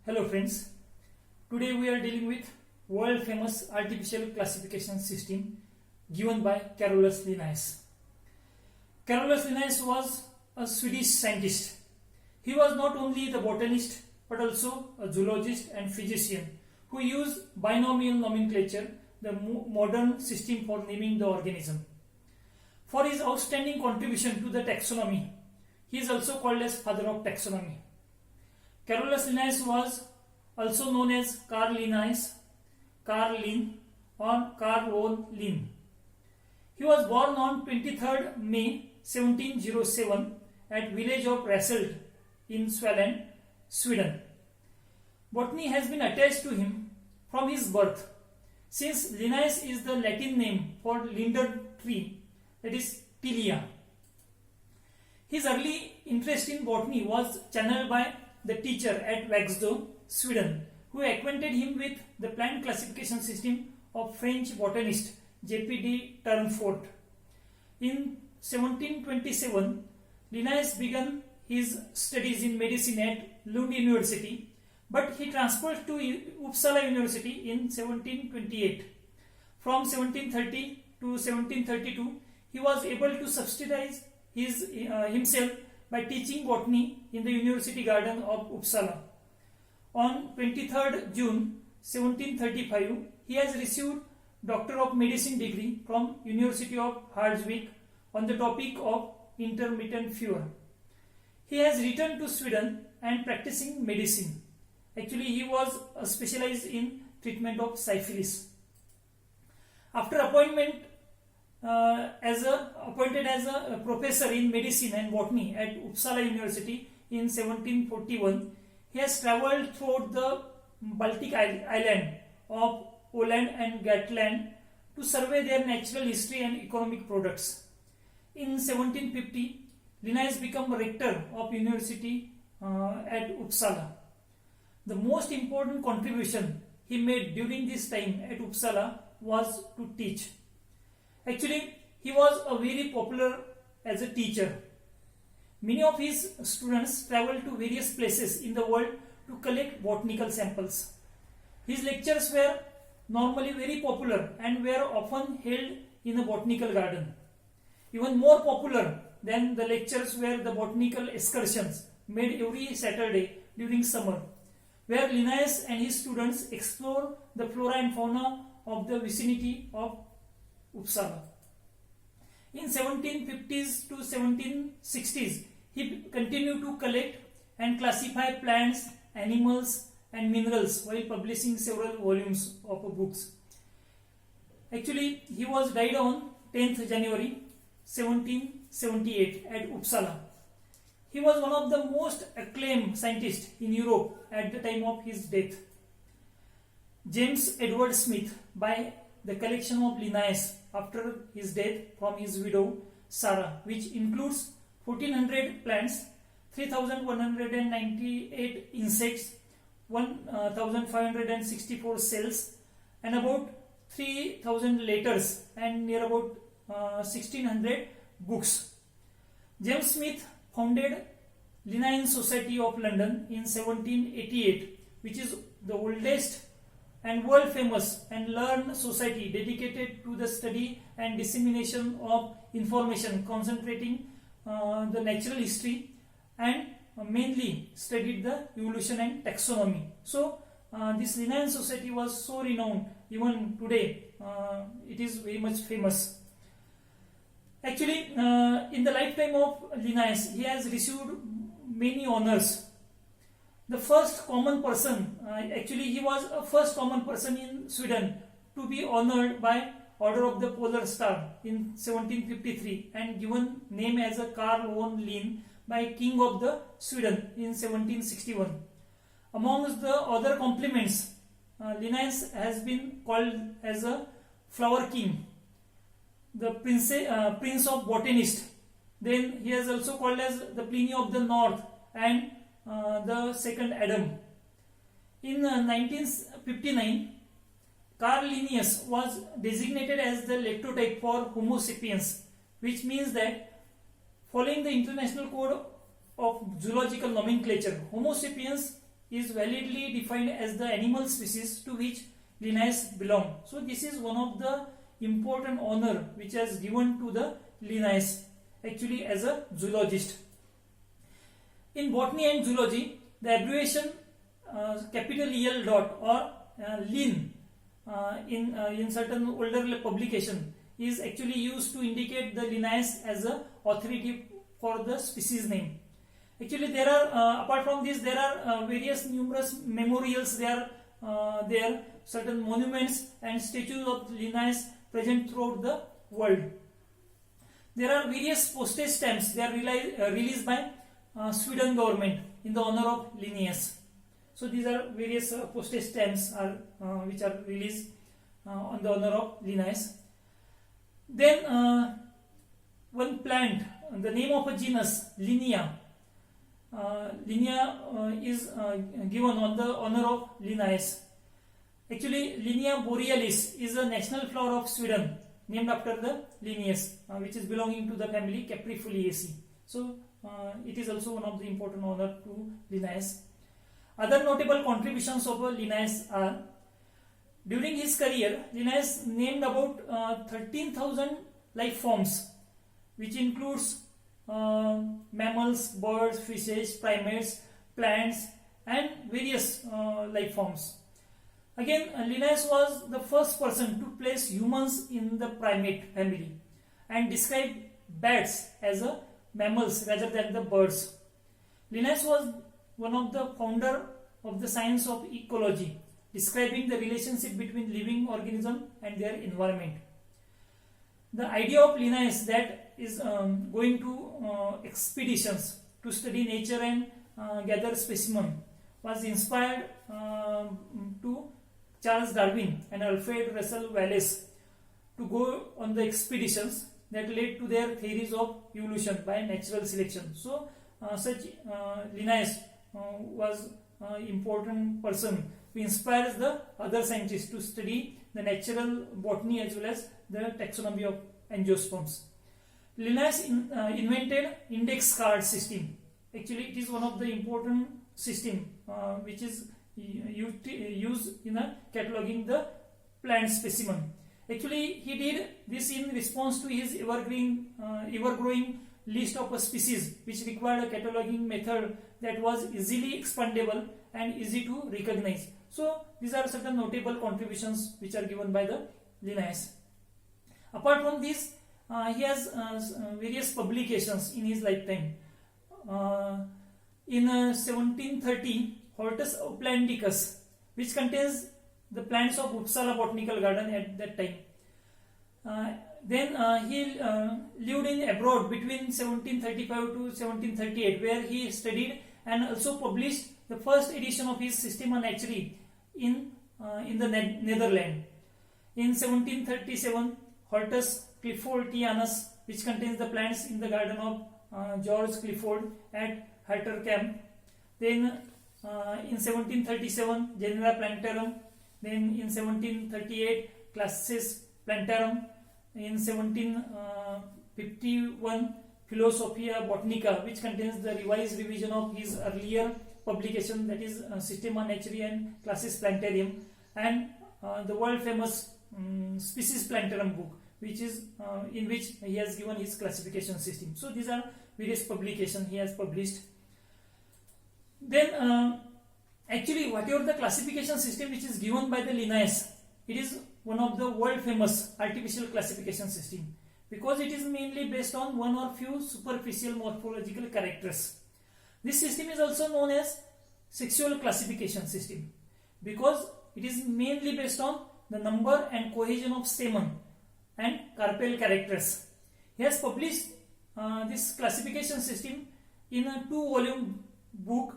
Hello friends, today we are dealing with world famous artificial classification system given by Carolus Linnaeus. Carolus Linnaeus was a Swedish scientist. He was not only the botanist but also a zoologist and physician who used binomial nomenclature, the modern system for naming the organism. For his outstanding contribution to the taxonomy, he is also called as father of taxonomy. Carolus Linnaeus was also known as Carl Linnaeus, Carl Linn, or Carl von Linn. He was born on 23rd May 1707 at village of Rasselt in Svaland, Sweden. Botany has been attached to him from his birth, since Linnaeus is the Latin name for linden tree, that is Tilia. His early interest in botany was channeled by the teacher at Vaxdö, Sweden, who acquainted him with the plant classification system of French botanist J.P.D. Tournefort. In 1727, Linnaeus began his studies in medicine at Lund University, but he transferred to Uppsala University in 1728. From 1730 to 1732, he was able to subsidize himself by teaching botany in the University Garden of Uppsala. On 23rd June 1735, he has received Doctor of Medicine degree from University of Hardsvik on the topic of intermittent fever. He has returned to Sweden and practicing medicine. Actually, he was specialized in treatment of syphilis. After appointed as a professor in medicine and botany at Uppsala University in 1741, he has travelled throughout the Baltic island of Åland and Gotland to survey their natural history and economic products. In 1750, Linnaeus became rector of university at Uppsala. The most important contribution he made during this time at Uppsala was to teach. Actually, he was very popular as a teacher. Many of his students traveled to various places in the world to collect botanical samples. His lectures were normally very popular and were often held in a botanical garden. Even more popular than the lectures were the botanical excursions made every Saturday during summer, where Linnaeus and his students explore the flora and fauna of the vicinity of Uppsala. In 1750s to 1760s, he continued to collect and classify plants, animals and minerals while publishing several volumes of books. Actually, he was died on 10th January 1778 at Uppsala. He was one of the most acclaimed scientists in Europe at the time of his death. James Edward Smith, by the collection of Linnaeus after his death from his widow Sarah, which includes 1400 plants, 3198 insects, 1564 cells, and about 3000 letters and near about 1600 books. James Smith founded Linnean Society of London in 1788, which is the oldest and world famous and learned society dedicated to the study and dissemination of information concentrating the natural history and mainly studied the evolution and taxonomy. So this Linnean Society was so renowned, even today it is very much famous. Actually, in the lifetime of Linnaeus, he has received many honors. The first common person, actually he was a first common person in Sweden to be honored by Order of the Polar Star in 1753 and given name as a Carl von Linn by King of the Sweden in 1761. Amongst the other compliments, Linnaeus has been called as a flower king, the prince of botanists. Then he is also called as the Pliny of the North and the second Adam. In 1959, Carl Linnaeus was designated as the lectotype for Homo sapiens, which means that following the International Code of Zoological Nomenclature, Homo sapiens is validly defined as the animal species to which Linnaeus belong. So this is one of the important honor which has given to the Linnaeus actually as a zoologist. In botany and zoology, the abbreviation capital EL dot or Lin in certain older publication is actually used to indicate the Linnaeus as a authority for the species name. Actually, there are apart from this, there are various numerous memorials. There, certain monuments and statues of Linnaeus present throughout the world. There are various postage stamps. They are released by Sweden government in the honor of Linnaeus. So these are various postage stamps which are released on the honor of Linnaeus. Then one plant, the name of a genus, Linnea. Linnea is given on the honor of Linnaeus. Actually, Linnea borealis is a national flower of Sweden, named after the Linnaeus, which is belonging to the family Caprifoliaceae. So it is also one of the important honor to Linnaeus. Other notable contributions of Linnaeus are: during his career, Linnaeus named about 13,000 life forms, which includes mammals, birds, fishes, primates, plants, and various life forms. Again, Linnaeus was the first person to place humans in the primate family and describe bats as mammals rather than the birds. Linnaeus was one of the founder of the science of ecology, describing the relationship between living organisms and their environment. The idea of Linnaeus that is going to expeditions to study nature and gather specimen was inspired to Charles Darwin and Alfred Russel Wallace to go on the expeditions that led to their theories of evolution by natural selection. So such Linnaeus was an important person who inspires the other scientists to study the natural botany as well as the taxonomy of angiosperms. Linnaeus invented index card system. Actually, it is one of the important system which is used in cataloging the plant specimen. Actually, he did this in response to his ever-growing list of a species, which required a cataloging method that was easily expandable and easy to recognize. So these are certain notable contributions which are given by the Linnaeus. Apart from this, he has various publications in his lifetime. In 1730, Hortus Uplandicus, which contains the plants of Uppsala Botanical Garden at that time. Then he lived in abroad between 1735 to 1738, where he studied and also published the first edition of his Systema Naturae in the Netherlands. In 1737, Hortus Cliffordianus, which contains the plants in the garden of George Clifford at Hatterkamp. Then in 1737, Genera Plantarum. Then in 1738, Classis Plantarum. In 1751, Philosophia Botanica, which contains the revised revision of his earlier publication, that is Systema Naturae and Classis Plantarum, and the world famous Species Plantarum book, which is in which he has given his classification system. So these are various publications he has published. Then actually, whatever the classification system which is given by the Linnaeus, it is one of the world famous artificial classification system, because it is mainly based on one or few superficial morphological characters. This system is also known as sexual classification system, because it is mainly based on the number and cohesion of stamen and carpel characters. He has published this classification system in a 2-volume book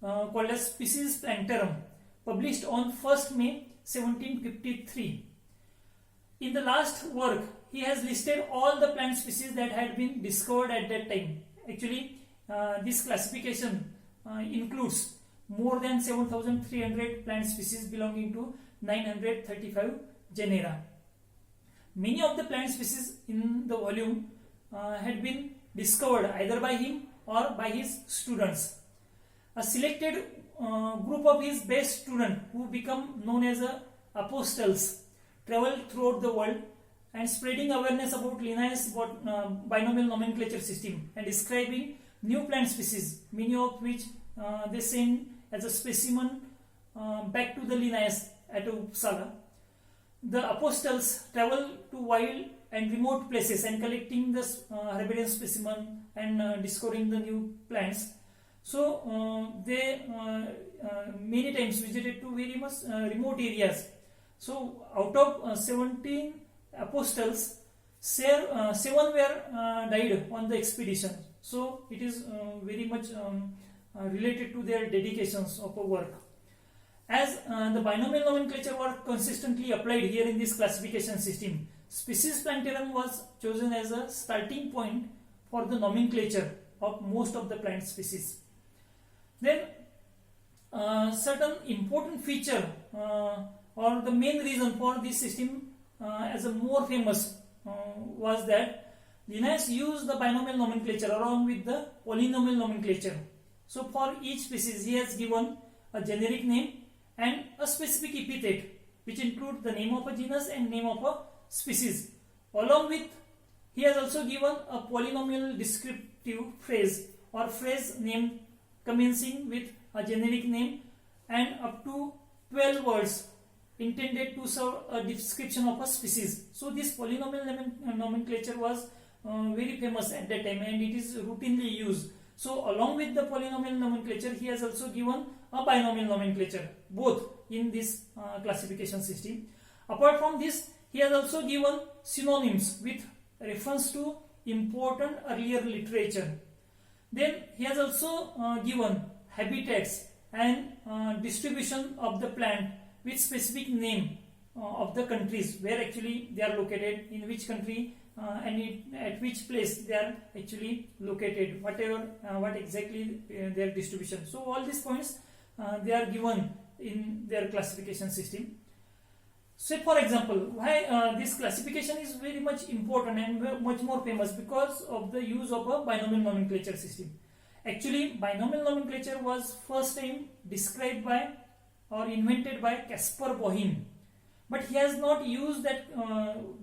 called as Species Plantarum, published on 1st May 1753. In the last work, he has listed all the plant species that had been discovered at that time. Actually, this classification includes more than 7,300 plant species belonging to 935 genera. Many of the plant species in the volume had been discovered either by him or by his students. A selected group of his best students who become known as apostles traveled throughout the world and spreading awareness about Linnaeus binomial nomenclature system and describing new plant species, many of which they sent as a specimen back to the Linnaeus at Uppsala. The apostles traveled to wild and remote places and collecting the herbarium specimen and discovering the new plants. So they many times visited to very much remote areas. So out of 17 apostles, 7 were died on the expedition. So it is very much related to their dedications of a work. As the binomial nomenclature were consistently applied here in this classification system, species plantarum was chosen as a starting point for the nomenclature of most of the plant species. Then certain important feature or the main reason for this system as a more famous was that Linnaeus used the binomial nomenclature along with the polynomial nomenclature. So for each species he has given a generic name and a specific epithet which include the name of a genus and name of a species. Along with, he has also given a polynomial descriptive phrase or phrase name commencing with a generic name and up to 12 words intended to serve a description of a species. So this polynomial nomenclature was very famous at that time and it is routinely used. So along with the polynomial nomenclature, he has also given a binomial nomenclature, both in this classification system. Apart from this, he has also given synonyms with reference to important earlier literature. Then he has also given habitats and distribution of the plant with specific name of the countries where actually they are located, in which country and at which place they are actually located, what exactly their distribution. So all these points they are given in their classification system. So for example, why this classification is very much important and much more famous because of the use of a binomial nomenclature system. Actually, binomial nomenclature was first time described by or invented by Caspar Bohin, but he has not used that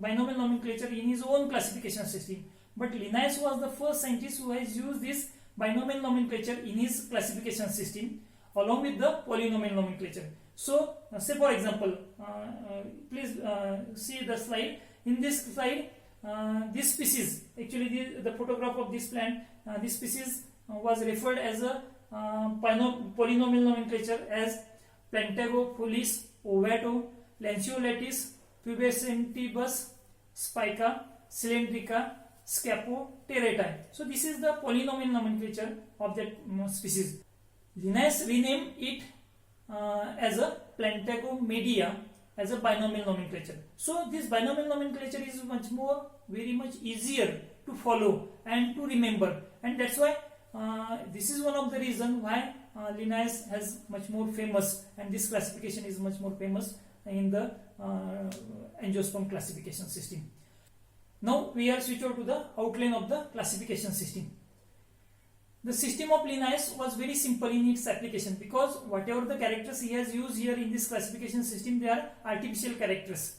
binomial nomenclature in his own classification system. But Linnaeus was the first scientist who has used this binomial nomenclature in his classification system along with the polynomial nomenclature. So, say for example, please see the slide. In this slide, this species, actually the photograph of this plant, this species was referred as a polynomial nomenclature as Plantagopolis ovato, lanceolatis, pubescentibus, spica, cylindrica, scapo, terratae. So this is the polynomial nomenclature of that species. Linnaeus renamed it as a Plantagomedia as a binomial nomenclature. So this binomial nomenclature is very much easier to follow and to remember, and that's why this is one of the reasons why Linnaeus has much more famous, and this classification is much more famous in the angiosperm classification system. Now we are switched over to the outline of the classification system. The system of Linnaeus was very simple in its application because whatever the characters he has used here in this classification system, they are artificial characters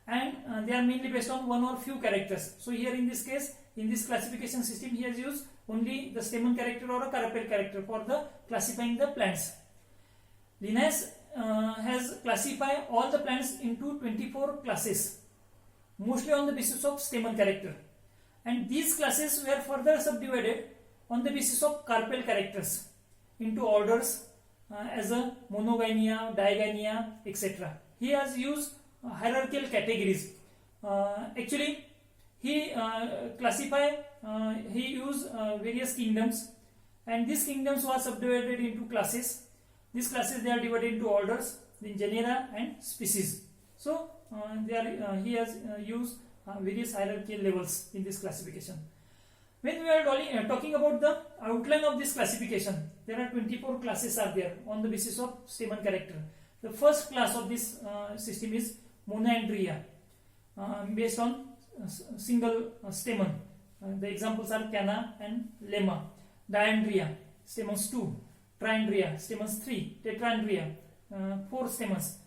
and they are mainly based on one or few characters. So here in this case, in this classification system, he has used only the stamen character or a carpel character for the classifying the plants. Linnaeus has classified all the plants into 24 classes, mostly on the basis of stamen character, and these classes were further subdivided on the basis of carpel characters into orders as a monogynia, digynia, etc. He has used hierarchical categories. Actually, he he used various kingdoms, and these kingdoms were subdivided into classes. These classes they are divided into orders, then genera and species. So he has used various hierarchical levels in this classification. When we are talking about the outline of this classification, there are 24 classes are there on the basis of stamen character. The first class of this system is Monandria, based on single stamen. The examples are Canna and Lemma. Diandria, stamens 2. Triandria, stamens 3. Tetrandria, 4 stamens.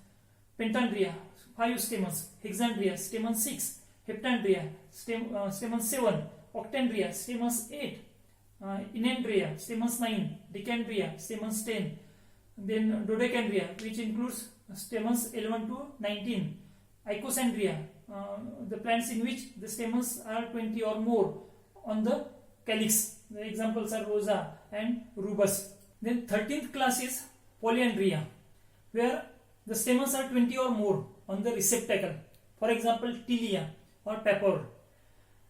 Pentandria, 5 stamens. Hexandria, stamens 6. Heptandria, stamens 7. Octandria, stamens 8. Enandria, stamens 9. Decandria, stamens 10. Then dodecandria, which includes stamens 11 to 19. Icosandria, the plants in which the stamens are 20 or more on the calyx. The examples are rosa and rubus. Then 13th class is polyandria, where the stamens are 20 or more on the receptacle. For example, tilia or pepper.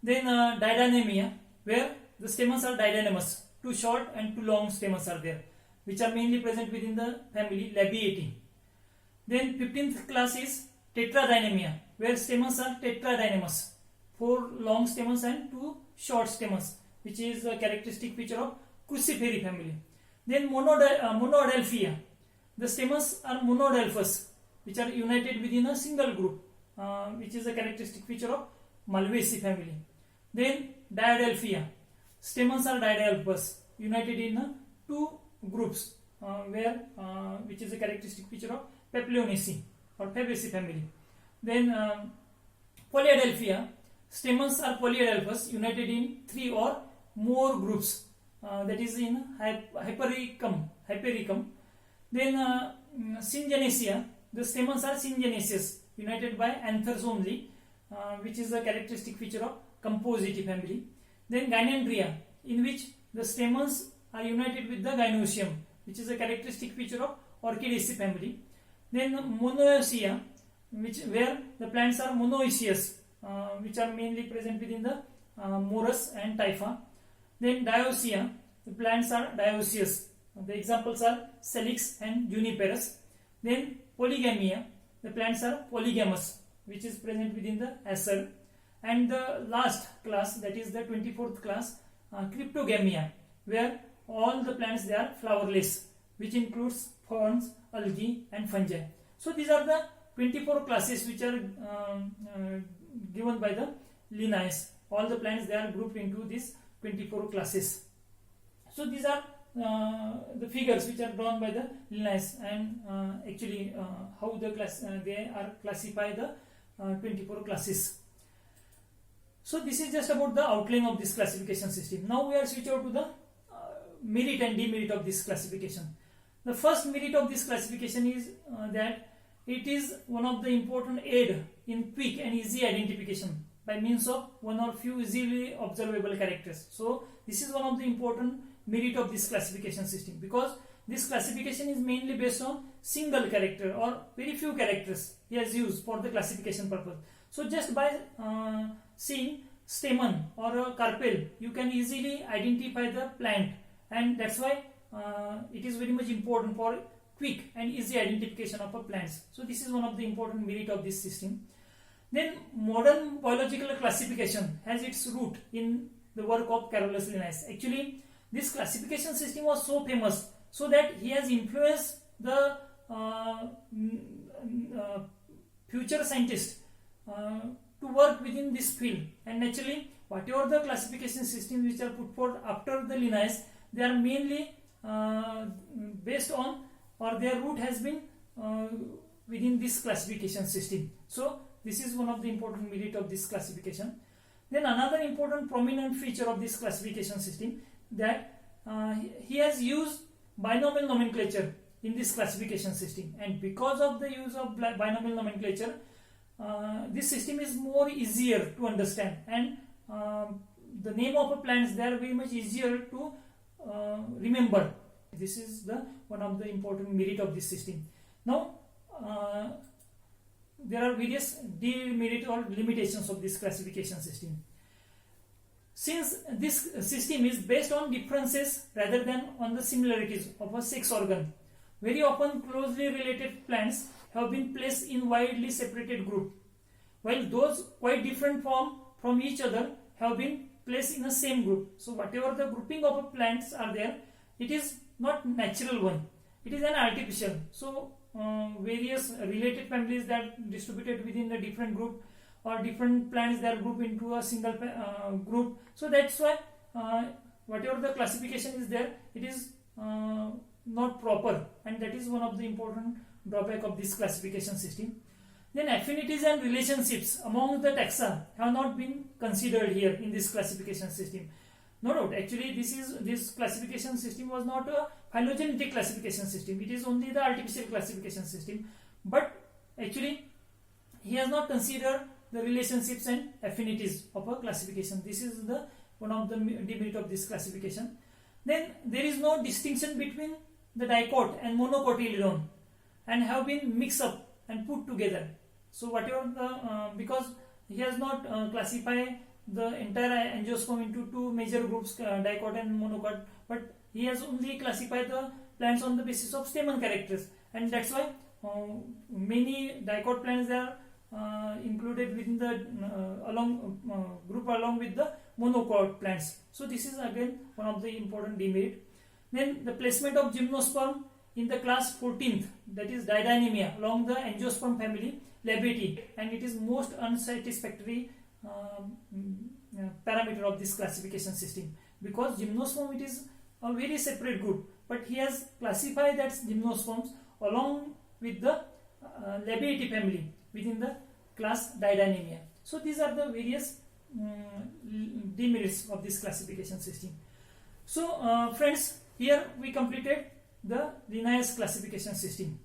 Then didynamia, where the stamens are didynamous. Two short and two long stamens are there, which are mainly present within the family Labiatae. Then 15th class is tetradynamia, where stamens are tetradynamous. 4 long stamens and 2 short stamens, which is a characteristic feature of Cruciferae family. Then monoadelphia, the stamens are monoadelphous, which are united within a single group, which is a characteristic feature of Malvaceae family. Then diadelphia, stamens are diadelphous, united in 2 groups, which is a characteristic feature of Papilionaceae or Fabaceae family. Then polyadelphia, stamens are polyadelphous, united in 3 or more groups, that is in hypericum. Then syngenacea, the stamens are syngenaceous, united by anthers only, which is a characteristic feature of Compositae family. Then gynandria, in which the stamens are united with the gynoecium, which is a characteristic feature of Orchidaceae family. Then monoicea, where the plants are monoecious, which are mainly present within the Morus and Typha. Then dioicia, the plants are dioecious. The examples are Salix and Juniperus. Then polygamia, the plants are polygamous, which is present within the Acer. And the last class, that is the 24th class, cryptogamia, where all the plants they are flowerless, which includes ferns, algae and fungi. So these are the 24 classes which are given by the Linnaeus. All the plants they are grouped into these 24 classes. So these are the figures which are drawn by the Linnaeus, and actually how the class they are classify the 24 classes. So this is just about the outline of this classification system. Now we are switch over to the merit and demerit of this classification. The first merit of this classification is that it is one of the important aid in quick and easy identification by means of one or few easily observable characters. So this is one of the important merit of this classification system, because this classification is mainly based on single character or very few characters he has used for the classification purpose. So just by seeing stamen or a carpel, you can easily identify the plant, and that's why it is very much important for quick and easy identification of a plants. So this is one of the important merit of this system. Then modern biological classification has its root in the work of Carolus Linnaeus. Actually, this classification system was so famous so that he has influenced the future scientists to work within this field. And naturally, whatever the classification systems which are put forth after the Linnaeus, they are mainly based on, or their root has been within this classification system. So this is one of the important merit of this classification. Then another important prominent feature of this classification system, that he has used binomial nomenclature in this classification system, and because of the use of binomial nomenclature, this system is more easier to understand, and the name of a plants they are very much easier to remember. This is the one of the important merit of this system. Now there are various demerit or limitations of this classification system. Since this system is based on differences rather than on the similarities of a sex organ, very often closely related plants have been placed in widely separated groups, while those quite different from each other have been placed in the same group. So whatever the grouping of plants are there, it is not natural one, it is an artificial. So various related families that are distributed within the different group, or different plants that are grouped into a single group. So that's why whatever the classification is there, it is not proper, and that is one of the important drawback of this classification system. Then affinities and relationships among the taxa have not been considered here in this classification system. No doubt, actually this classification system was not a phylogenetic classification system, it is only the artificial classification system, but actually he has not considered the relationships and affinities of a classification. This is the one of the demerit of this classification. Then there is no distinction between the dicot and monocotyledon and have been mixed up and put together. So whatever the because he has not classified the entire angiosperm into two major groups, dicot and monocot, but he has only classified the plants on the basis of stamen characters, and that's why many dicot plants are included within the group along with the monocot plants. So this is again one of the important demerit. Then the placement of gymnosperm in the class 14th, that is Didynamia, along the angiosperm family Labiati, and it is most unsatisfactory parameter of this classification system, because gymnosperm, it is a very separate group, but he has classified that gymnosperms along with the Labiati family within the class Didynamia. So these are the various demerits of this classification system. So friends, here we completed the Linnaeus classification system.